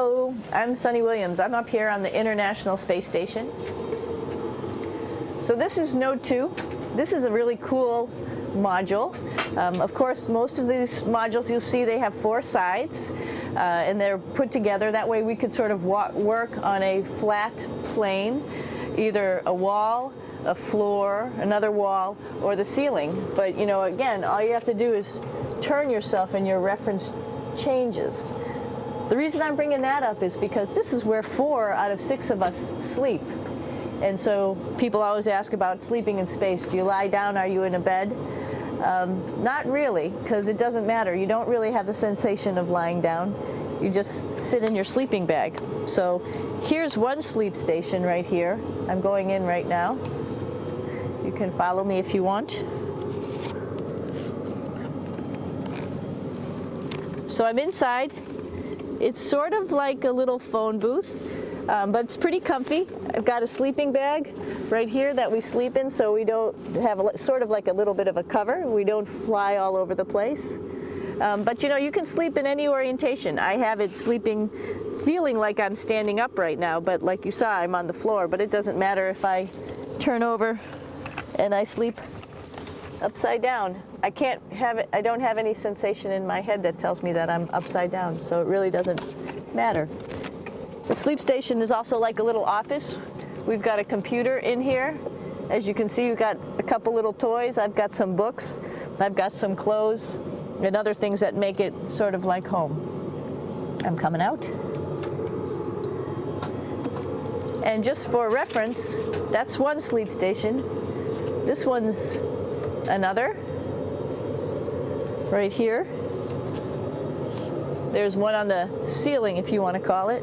Hello, I'm Sunny Williams. I'm up here on the International Space Station. So this is Node 2. This is a really cool module. Of course, most of these modules you'll see they have 4 sides and they're put together. That way we could sort of work on a flat plane, either a wall, a floor, another wall, or the ceiling. But you know, again, all you have to do is turn yourself and your reference changes. The reason I'm bringing that up is because this is where 4 out of 6 of us sleep. And so people always ask about sleeping in space. Do you lie down? Are you in a bed? Not really, because it doesn't matter. You don't really have the sensation of lying down. You just sit in your sleeping bag. So here's one sleep station right here. I'm going in right now. You can follow me if you want. So I'm inside. It's sort of like a little phone booth, but it's pretty comfy. I've got a sleeping bag right here that we sleep in, so we don't have sort of like a little bit of a cover. We don't fly all over the place. But you know, you can sleep in any orientation. I have it sleeping, feeling like I'm standing up right now, but like you saw, I'm on the floor. But it doesn't matter if I turn over and I sleep upside down. I can't have it, I don't have any sensation in my head that tells me that I'm upside down, so it really doesn't matter. The sleep station is also like a little office. We've got a computer in here. As you can see, we've got a couple little toys. I've got some books. I've got some clothes and other things that make it sort of like home. I'm coming out. And just for reference, that's one sleep station. This one's another, right here. There's one on the ceiling, if you want to call it,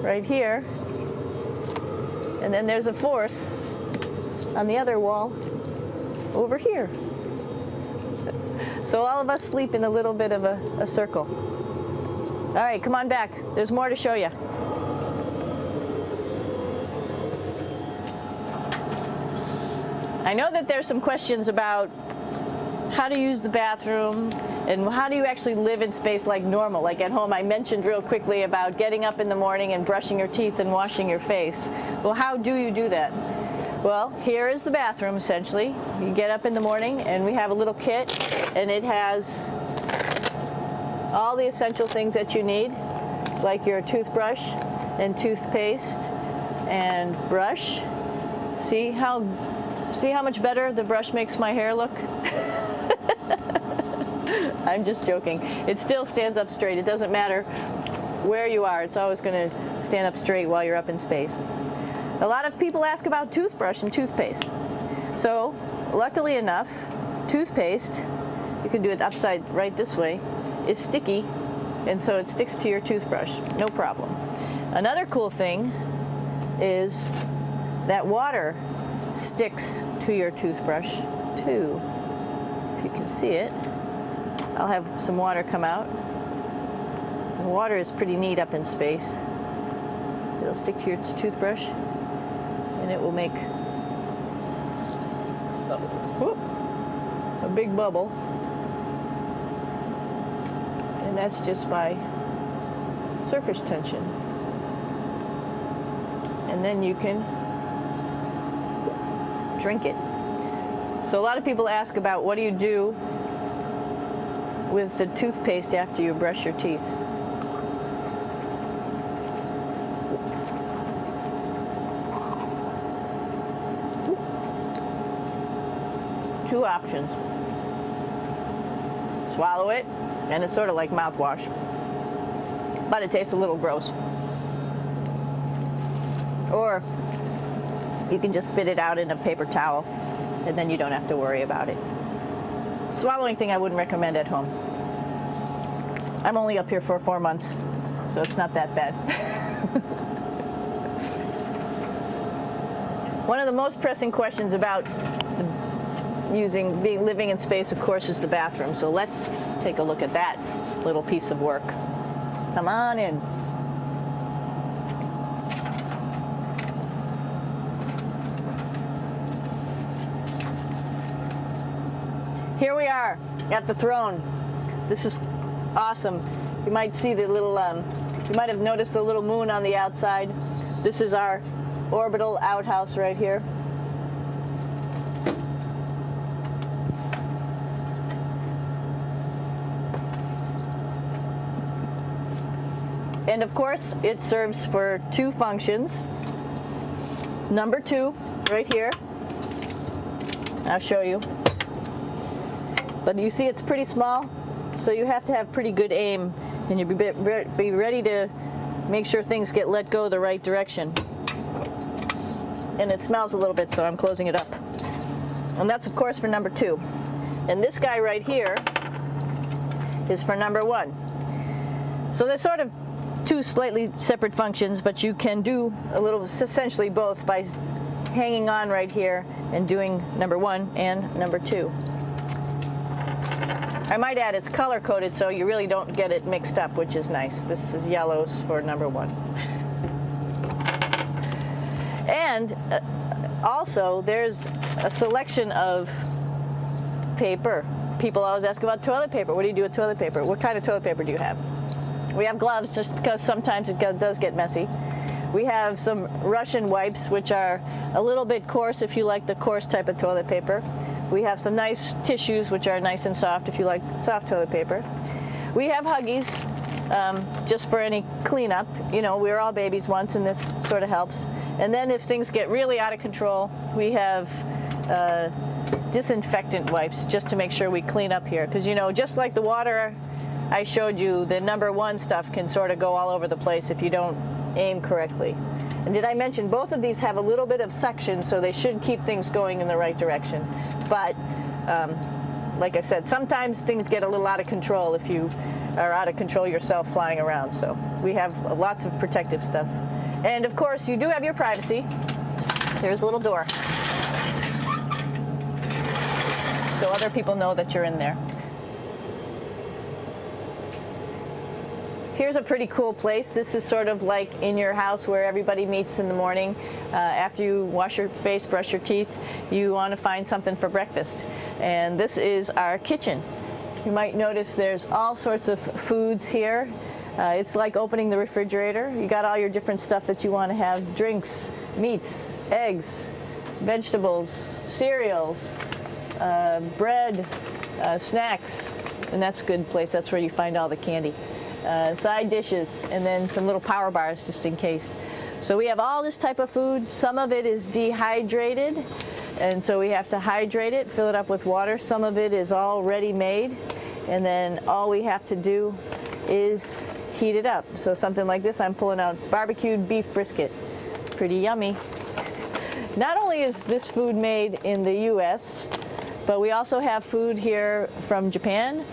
right here. And then there's a 4th on the other wall over here. So all of us sleep in a little bit of a circle. All right, come on back. There's more to show you. I know that there's some questions about how to use the bathroom and how do you actually live in space like normal, like at home. I mentioned real quickly about getting up in the morning and brushing your teeth and washing your face. Well, how do you do that? Well, here is the bathroom, essentially. You get up in the morning and we have a little kit, and it has all the essential things that you need, like your toothbrush and toothpaste and brush. See how much better the brush makes my hair look? I'm just joking. It still stands up straight. It doesn't matter where you are. It's always going to stand up straight while you're up in space. A lot of people ask about toothbrush and toothpaste. So, luckily enough, toothpaste, you can do it upside right this way, is sticky, and so it sticks to your toothbrush. No problem. Another cool thing is that water sticks to your toothbrush too. If you can see it, I'll have some water come out. The water is pretty neat up in space. It'll stick to your toothbrush and it will make a big bubble, and that's just by surface tension. And then you can drink it. So a lot of people ask about what do you do with the toothpaste after you brush your teeth. Two options. Swallow it, and it's sort of like mouthwash, but it tastes a little gross. Or you can just spit it out in a paper towel, and then you don't have to worry about it. Swallowing thing I wouldn't recommend at home. I'm only up here for 4 months, so it's not that bad. One of the most pressing questions about living in space, of course, is the bathroom. So let's take a look at that little piece of work. Come on in. Here we are at the throne. This is awesome. You might see the little You might have noticed the little moon on the outside. This is our orbital outhouse right here. And of course, it serves for two functions. Number two, right here. I'll show you. But you see it's pretty small, so you have to have pretty good aim, and you be ready to make sure things get let go the right direction. And it smells a little bit, so I'm closing it up. And that's of course for number two. And this guy right here is for number one. So they're sort of two slightly separate functions, but you can do a little, essentially both, by hanging on right here and doing number one and number two. I might add it's color coded so you really don't get it mixed up, which is nice. This is yellows for number one. And also there's a selection of paper. People always ask about toilet paper. What do you do with toilet paper? What kind of toilet paper do you have? We have gloves just because sometimes it does get messy. We have some Russian wipes, which are a little bit coarse if you like the coarse type of toilet paper. We have some nice tissues, which are nice and soft if you like soft toilet paper. We have Huggies, just for any cleanup. You know, we were all babies once, and this sort of helps. And then if things get really out of control, we have disinfectant wipes, just to make sure we clean up here. Because, you know, just like the water I showed you, the number one stuff can sort of go all over the place if you don't aim correctly. And did I mention both of these have a little bit of suction, so they should keep things going in the right direction. But like I said, sometimes things get a little out of control if you are out of control yourself flying around. So we have lots of protective stuff. And of course, you do have your privacy. There's a little door, so other people know that you're in there. Here's a pretty cool place. This is sort of like in your house where everybody meets in the morning. After you wash your face, brush your teeth, you want to find something for breakfast. And this is our kitchen. You might notice there's all sorts of foods here. It's like opening the refrigerator. You got all your different stuff that you want to have: drinks, meats, eggs, vegetables, cereals, bread, snacks. And that's a good place. That's where you find all the candy. Side dishes, and then some little power bars just in case. So we have all this type of food. Some of it is dehydrated, and so we have to hydrate it, fill it up with water. Some of it is already made, and then all we have to do is heat it up. So something like this, I'm pulling out barbecued beef brisket. Pretty yummy. Not only is this food made in the US, but we also have food here from Japan.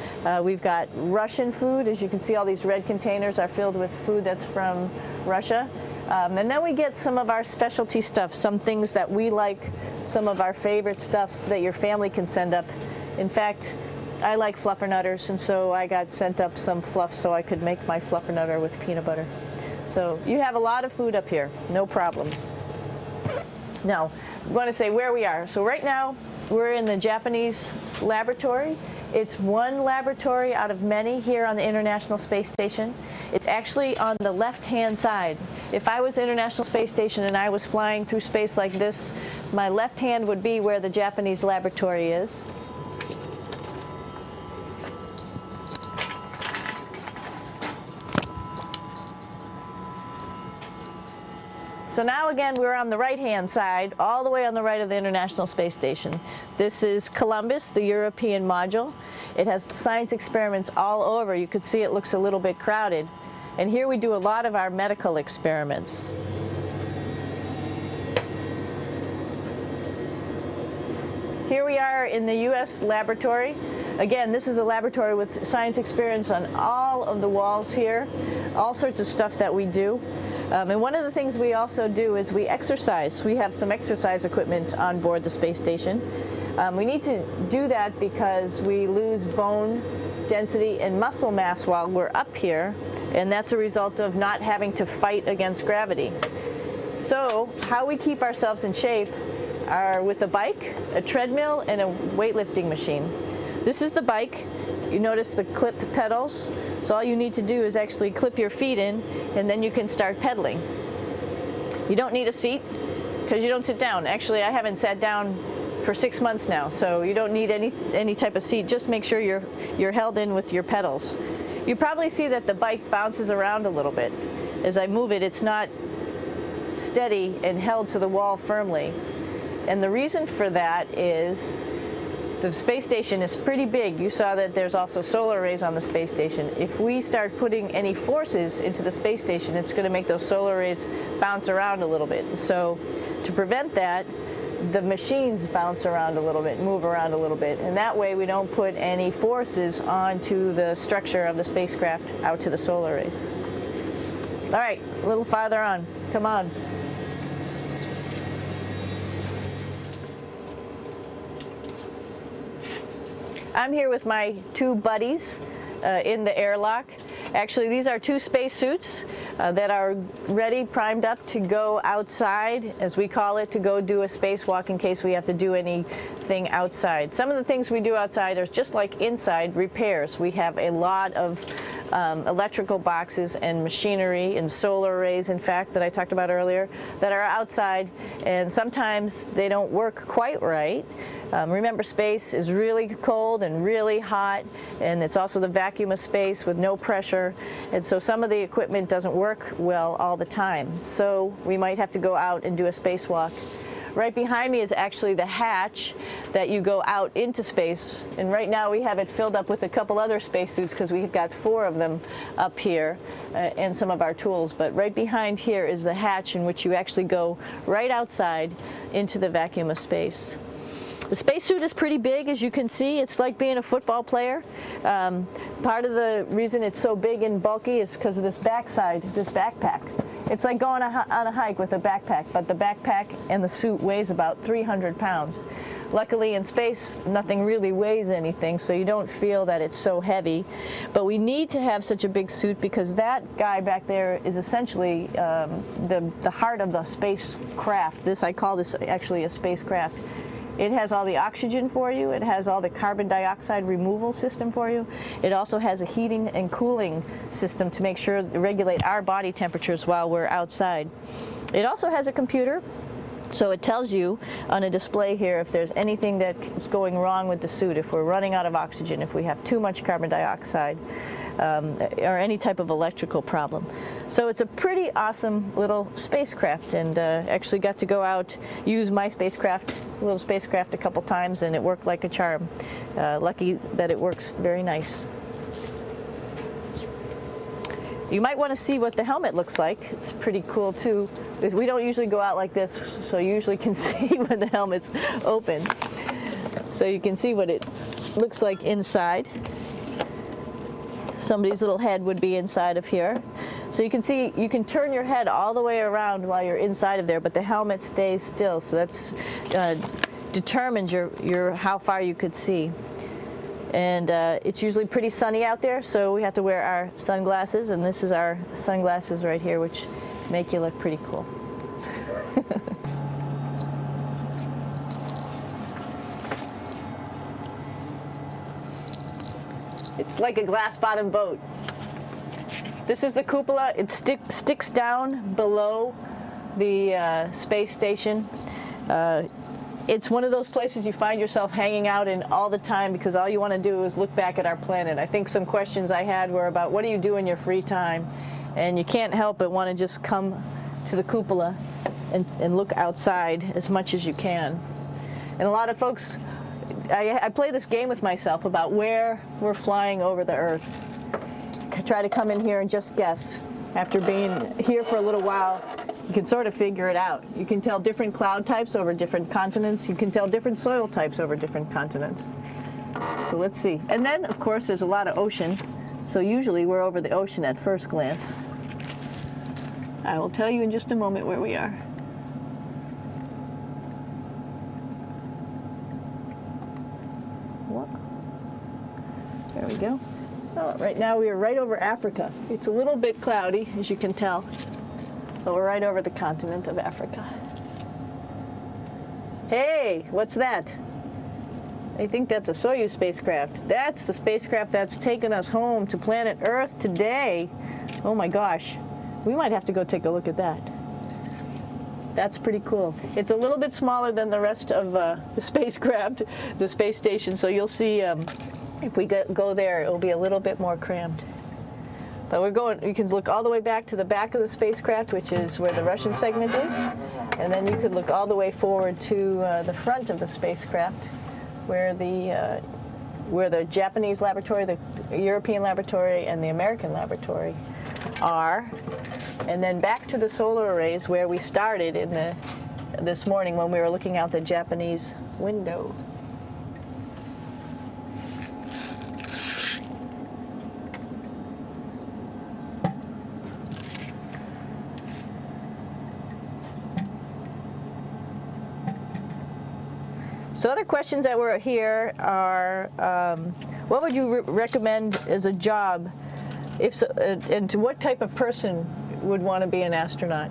We've got Russian food. As you can see, all these red containers are filled with food that's from Russia. And then we get some of our specialty stuff, some things that we like, some of our favorite stuff that your family can send up. In fact, I like fluffernutters, and so I got sent up some fluff so I could make my fluffernutter with peanut butter. So you have a lot of food up here, no problems. Now, I want to say where we are. So right now, we're in the Japanese laboratory. It's one laboratory out of many here on the International Space Station. It's actually on the left-hand side. If I was International Space Station and I was flying through space like this, my left hand would be where the Japanese laboratory is. So now again, we're on the right-hand side, all the way on the right of the International Space Station. This is Columbus, the European module. It has science experiments all over. You could see it looks a little bit crowded. And here we do a lot of our medical experiments. Here we are in the U.S. laboratory. Again, this is a laboratory with science experiments on all of the walls here, all sorts of stuff that we do. And one of the things we also do is we exercise. We have some exercise equipment on board the space station. We need to do that because we lose bone density and muscle mass while we're up here, and that's a result of not having to fight against gravity. So how we keep ourselves in shape are with a bike, a treadmill, and a weightlifting machine. This is the bike, you notice the clip pedals. So all you need to do is actually clip your feet in, and then you can start pedaling. You don't need a seat because you don't sit down. Actually, I haven't sat down for 6 months now, so you don't need any type of seat. Just make sure you're held in with your pedals. You probably see that the bike bounces around a little bit. As I move it, it's not steady and held to the wall firmly. And the reason for that is the space station is pretty big. You saw that there's also solar arrays on the space station. If we start putting any forces into the space station, it's going to make those solar arrays bounce around a little bit. So to prevent that, the machines bounce around a little bit, move around a little bit, and that way we don't put any forces onto the structure of the spacecraft out to the solar arrays. All right, a little farther on. Come on. I'm here with my two buddies in the airlock. Actually, these are two spacesuits that are ready, primed up to go outside, as we call it, to go do a spacewalk in case we have to do anything outside. Some of the things we do outside are just like inside, repairs. We have a lot of electrical boxes and machinery and solar arrays, in fact, that I talked about earlier, that are outside, and sometimes they don't work quite right. Remember, space is really cold and really hot, and it's also the vacuum of space with no pressure, and so some of the equipment doesn't work well all the time. So we might have to go out and do a spacewalk. Right behind me is actually the hatch that you go out into space, and right now we have it filled up with a couple other spacesuits because we've got 4 of them up here and some of our tools. But right behind here is the hatch in which you actually go right outside into the vacuum of space. The spacesuit is pretty big, as you can see. It's like being a football player. Part of the reason it's so big and bulky is because of this backside, this backpack. It's like going on a hike with a backpack, but the backpack and the suit weighs about 300 pounds. Luckily in space, nothing really weighs anything, so you don't feel that it's so heavy. But we need to have such a big suit because that guy back there is essentially the heart of the spacecraft. I call this actually a spacecraft. It has all the oxygen for you. It has all the carbon dioxide removal system for you. It also has a heating and cooling system to make sure to regulate our body temperatures while we're outside. It also has a computer, so it tells you on a display here if there's anything that's going wrong with the suit, if we're running out of oxygen, if we have too much carbon dioxide, or any type of electrical problem. So it's a pretty awesome little spacecraft, and actually got to go out, use my little spacecraft a couple times, and it worked like a charm. Lucky that it works very nice. You might want to see what the helmet looks like. It's pretty cool too. We don't usually go out like this, so you usually can see when the helmet's open. So you can see what it looks like inside. Somebody's little head would be inside of here. So you can see, you can turn your head all the way around while you're inside of there, but the helmet stays still. So that's determines how far you could see. And it's usually pretty sunny out there, so we have to wear our sunglasses, and this is our sunglasses right here, which make you look pretty cool. It's like a glass-bottom boat. This is the cupola. It sticks down below the space station. It's one of those places you find yourself hanging out in all the time because all you want to do is look back at our planet. I think some questions I had were about what do you do in your free time? And you can't help but want to just come to the cupola and look outside as much as you can. And a lot of folks, I play this game with myself about where we're flying over the Earth. Try to come in here and just guess. After being here for a little while, you can sort of figure it out. You can tell different cloud types over different continents. You can tell different soil types over different continents. So let's see. And then, of course, there's a lot of ocean. So usually we're over the ocean at first glance. I will tell you in just a moment where we are. There we go. So right now we are right over Africa. It's a little bit cloudy, as you can tell, but we're right over the continent of Africa. Hey, what's that? I think that's a Soyuz spacecraft. That's the spacecraft that's taken us home to planet Earth today. Oh my gosh. We might have to go take a look at that. That's pretty cool. It's a little bit smaller than the rest of the spacecraft, the space station, so you'll see if we go there, it'll be a little bit more crammed. But we're going, you can look all the way back to the back of the spacecraft, which is where the Russian segment is, and then you could look all the way forward to the front of the spacecraft, where the Japanese laboratory, the European laboratory, and the American laboratory are, and then back to the solar arrays where we started in this morning when we were looking out the Japanese window. So other questions that were here are, what would you recommend as a job, and to what type of person would want to be an astronaut?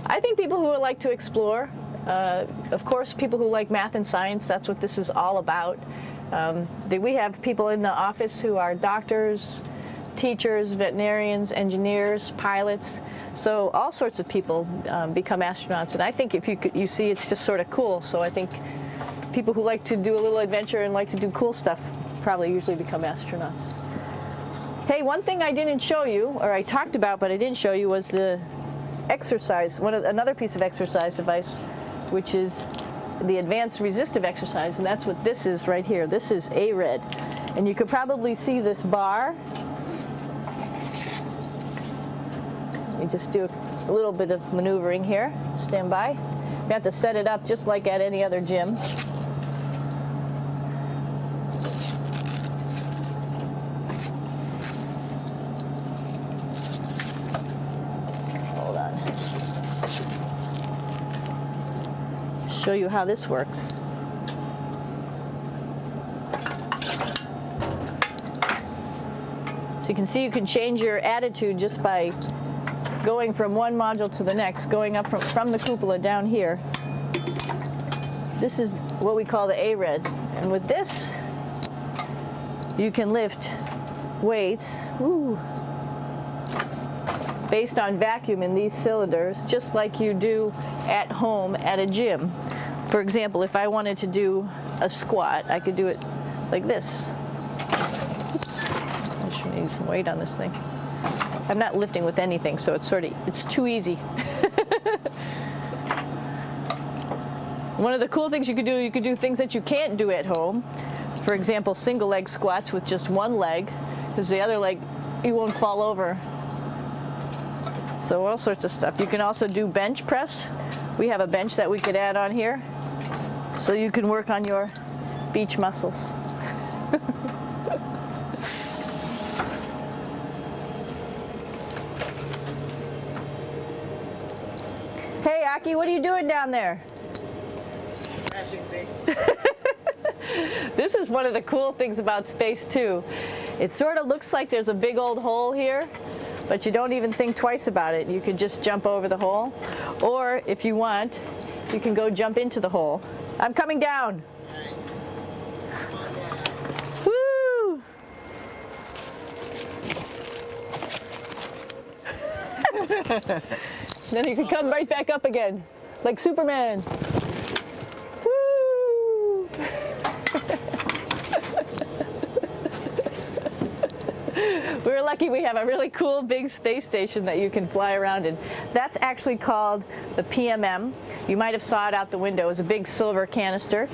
I think people who would like to explore, of course people who like math and science, that's what this is all about. We have people in the office who are doctors, teachers, veterinarians, engineers, pilots, so all sorts of people become astronauts, and I think if you see it's just sort of cool, so I think people who like to do a little adventure and like to do cool stuff probably usually become astronauts. Hey, one thing I didn't show you, or I talked about but I didn't show you, was the exercise, another piece of exercise device, which is the advanced resistive exercise, and that's what this is right here. This is ARED, and you could probably see this bar. Let me just do a little bit of maneuvering here. Stand by. You have to set it up just like at any other gym. Show you how this works. So you can see you can change your attitude just by going from one module to the next, going up from the cupola down here. This is what we call the ARED, and with this you can lift weights based on vacuum in these cylinders, just like you do at home at a gym. For example, if I wanted to do a squat, I could do it like this. Oops. I should need some weight on this thing. I'm not lifting with anything, so it's too easy. One of the cool things you could do things that you can't do at home. For example, single leg squats with just one leg, because the other leg, you won't fall over. So all sorts of stuff. You can also do bench press. We have a bench that we could add on here, so you can work on your beach muscles. Hey, Aki, what are you doing down there? Crashing things. This is one of the cool things about space, too. It sort of looks like there's a big old hole here, but you don't even think twice about it. You can just jump over the hole, or if you want, you can go jump into the hole. I'm coming down. Woo! Then you can come right back up again, like Superman. Woo! We're lucky we have a really cool big space station that you can fly around in. That's actually called the PMM. You might have saw it out the window. It's a big silver canister.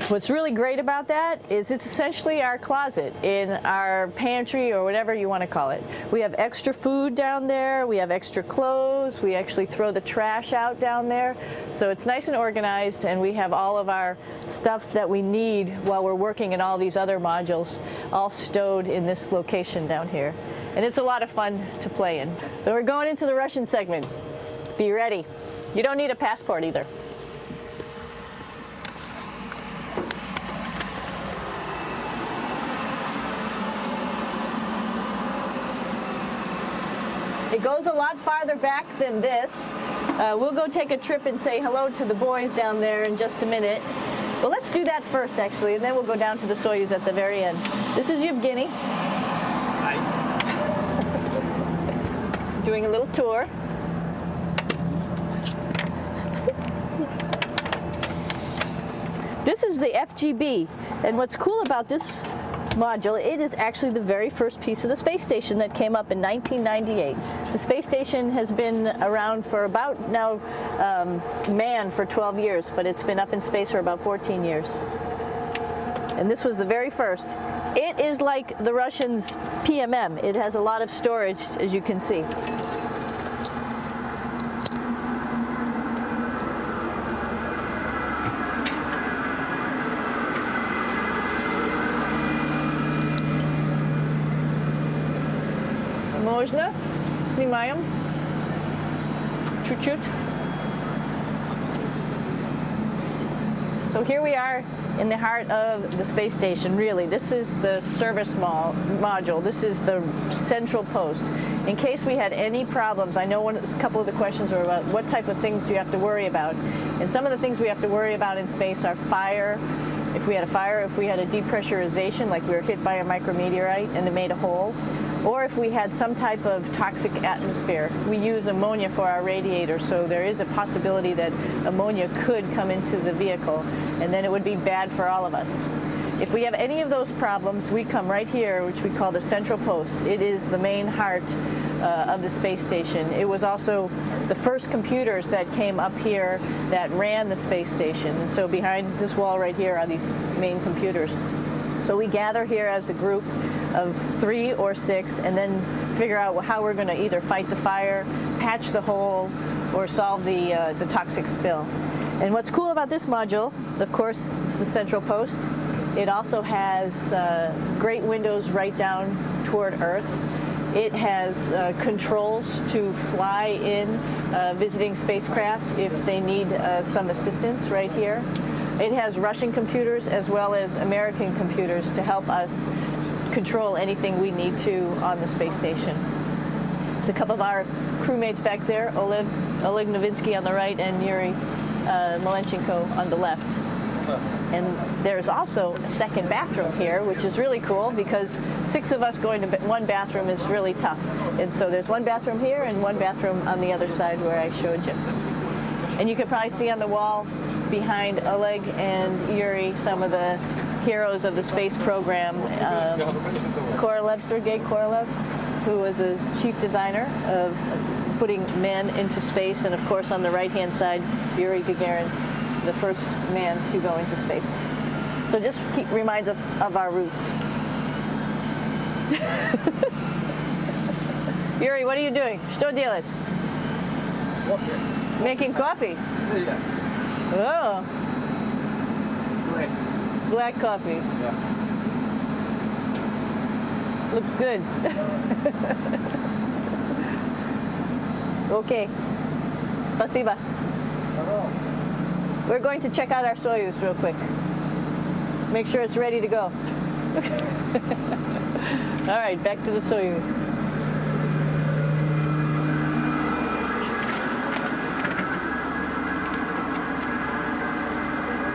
What's really great about that is it's essentially our closet in our pantry, or whatever you want to call it. We have extra food down there, we have extra clothes, we actually throw the trash out down there. So it's nice and organized, and we have all of our stuff that we need while we're working in all these other modules all stowed in this location down here. And it's a lot of fun to play in. So we're going into the Russian segment. Be ready. You don't need a passport either. It goes a lot farther back than this. We'll go take a trip and say hello to the boys down there in just a minute. Well, let's do that first, actually, and then we'll go down to the Soyuz at the very end. This is Yevgeny. Hi. Doing a little tour. This is the FGB, and what's cool about this module, it is actually the very first piece of the space station that came up in 1998. The space station has been around for about now manned for 12 years, but it's been up in space for about 14 years. And this was the very first. It is like the Russians' PMM. It has a lot of storage, as you can see. Можно? Снимаем. Чуть-чуть. So here we are in the heart of the space station, really. This is the service module. This is the central post. In case we had any problems, I know a couple of the questions were about what type of things do you have to worry about. And some of the things we have to worry about in space are fire. If we had a fire, if we had a depressurization, like we were hit by a micrometeorite and it made a hole, or if we had some type of toxic atmosphere. We use ammonia for our radiator, so there is a possibility that ammonia could come into the vehicle, and then it would be bad for all of us. If we have any of those problems, we come right here, which we call the central post. It is the main heart of the space station. It was also the first computers that came up here that ran the space station. And so behind this wall right here are these main computers. So we gather here as a group of 3 or 6 and then figure out how we're going to either fight the fire, patch the hole, or solve the toxic spill. And what's cool about this module, of course, it's the central post. It also has great windows right down toward Earth. It has controls to fly in visiting spacecraft if they need some assistance right here. It has Russian computers as well as American computers to help us control anything we need to on the space station. It's a couple of our crewmates back there, Oleg Novinsky on the right and Yuri Malenchenko on the left. And there's also a second bathroom here, which is really cool because 6 of us going to one bathroom is really tough. And so there's one bathroom here and one bathroom on the other side where I showed you. And you can probably see on the wall behind Oleg and Yuri some of the heroes of the space program. Korolev, Sergei Korolev, who was a chief designer of putting men into space, and of course on the right-hand side, Yuri Gagarin, the first man to go into space. So just reminds us of our roots. Yuri, what are you doing? Что делать? Coffee. Making coffee. Yeah. Oh, Black. black coffee. Yeah. Looks good. Okay. Спасибо. We're going to check out our Soyuz real quick. Make sure it's ready to go. All right, back to the Soyuz.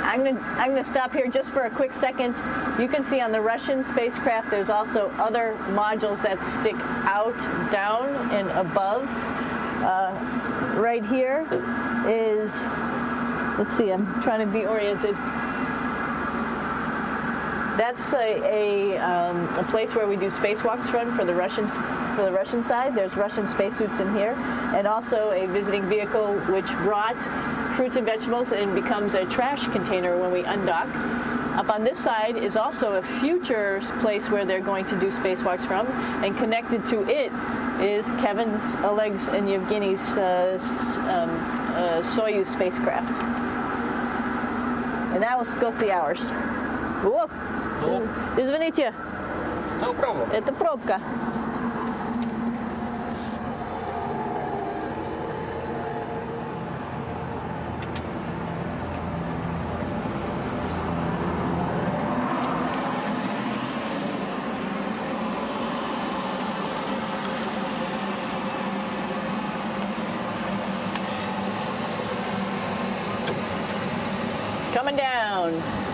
I'm gonna stop here just for a quick second. You can see on the Russian spacecraft there's also other modules that stick out, down, and above. Right here is, let's see, I'm trying to be oriented. That's a place where we do spacewalks from for the Russian side. There's Russian spacesuits in here, and also a visiting vehicle which brought fruits and vegetables and becomes a trash container when we undock. Up on this side is also a future place where they're going to do spacewalks from, and connected to it is Kevin's, Oleg's, and Yevgeny's Soyuz spacecraft. And now let's go see ours. Whoa! Извините, No problem. это пробка. Coming down. down.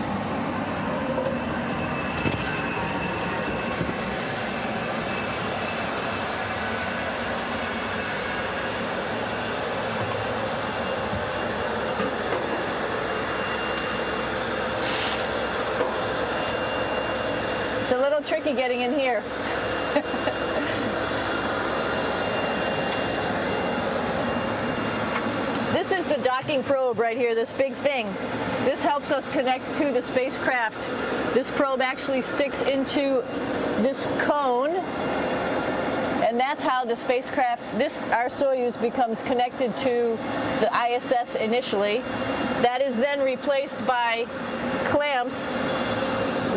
It's a little tricky getting in here. This is the docking probe right here, this big thing. This helps us connect to the spacecraft. This probe actually sticks into this cone, and that's how the spacecraft, our Soyuz, becomes connected to the ISS initially. That is then replaced by clamps,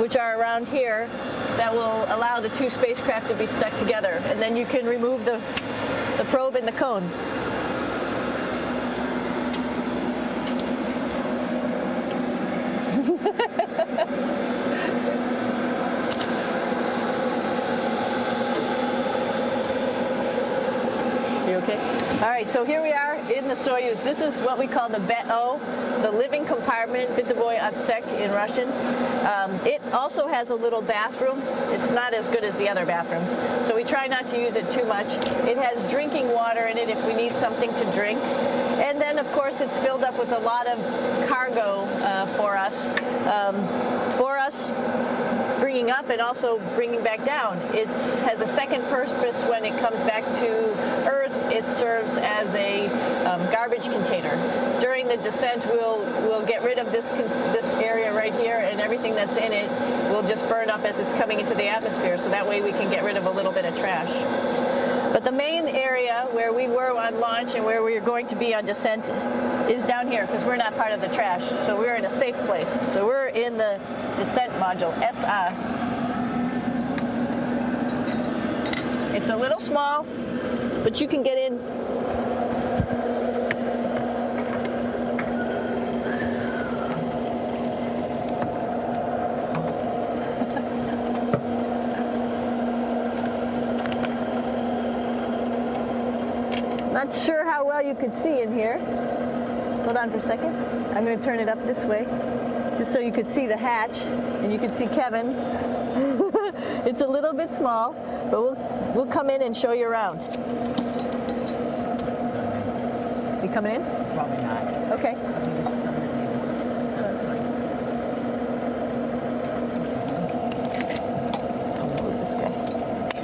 which are around here, that will allow the two spacecraft to be stuck together. And then you can remove the probe and the cone. You okay? All right, so here we are in the Soyuz. This is what we call the BEO, the living compartment, Bytovoy Otsek in Russian. It also has a little bathroom. It's not as good as the other bathrooms, so we try not to use it too much. It has drinking water in it if we need something to drink. And then, of course, it's filled up with a lot of cargo for us. Bringing up and also bringing back down. It has a second purpose when it comes back to Earth. It serves as a garbage container. During the descent, we'll get rid of this area right here, and everything that's in it will just burn up as it's coming into the atmosphere, so that way we can get rid of a little bit of trash. But the main area where we were on launch and where we're going to be on descent is down here, because we're not part of the trash. So we're in a safe place. So we're in the descent module, SA. It's a little small, but you can get in. Not sure how well you could see in here. Hold on for a second. I'm going to turn it up this way, just so you could see the hatch and you could see Kevin. It's a little bit small, but we'll come in and show you around. You coming in? Probably not. Okay.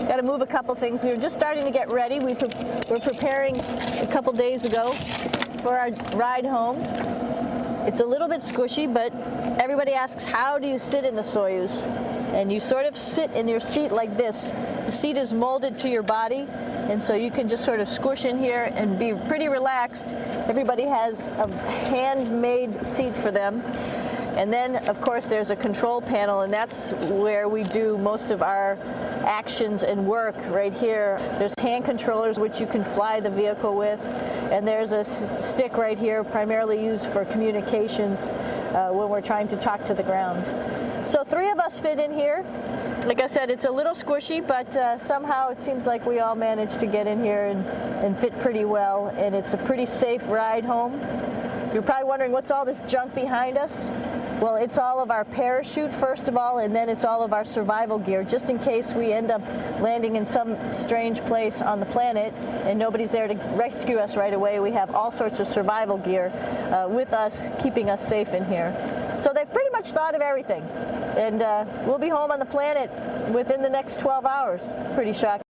Got to move a couple things. We were just starting to get ready. We're preparing a couple days ago for our ride home. It's a little bit squishy, but everybody asks, how do you sit in the Soyuz? And you sort of sit in your seat like this. The seat is molded to your body, and so you can just sort of squish in here and be pretty relaxed. Everybody has a handmade seat for them. And then, of course, there's a control panel, and that's where we do most of our actions and work right here. There's hand controllers which you can fly the vehicle with, and there's a stick right here primarily used for communications when we're trying to talk to the ground. So 3 of us fit in here. Like I said, it's a little squishy, but somehow it seems like we all managed to get in here and fit pretty well, and it's a pretty safe ride home. You're probably wondering, what's all this junk behind us? Well, it's all of our parachute, first of all, and then it's all of our survival gear, just in case we end up landing in some strange place on the planet and nobody's there to rescue us right away. We have all sorts of survival gear with us, keeping us safe in here. So they've pretty much thought of everything. And we'll be home on the planet within the next 12 hours. Pretty shocking.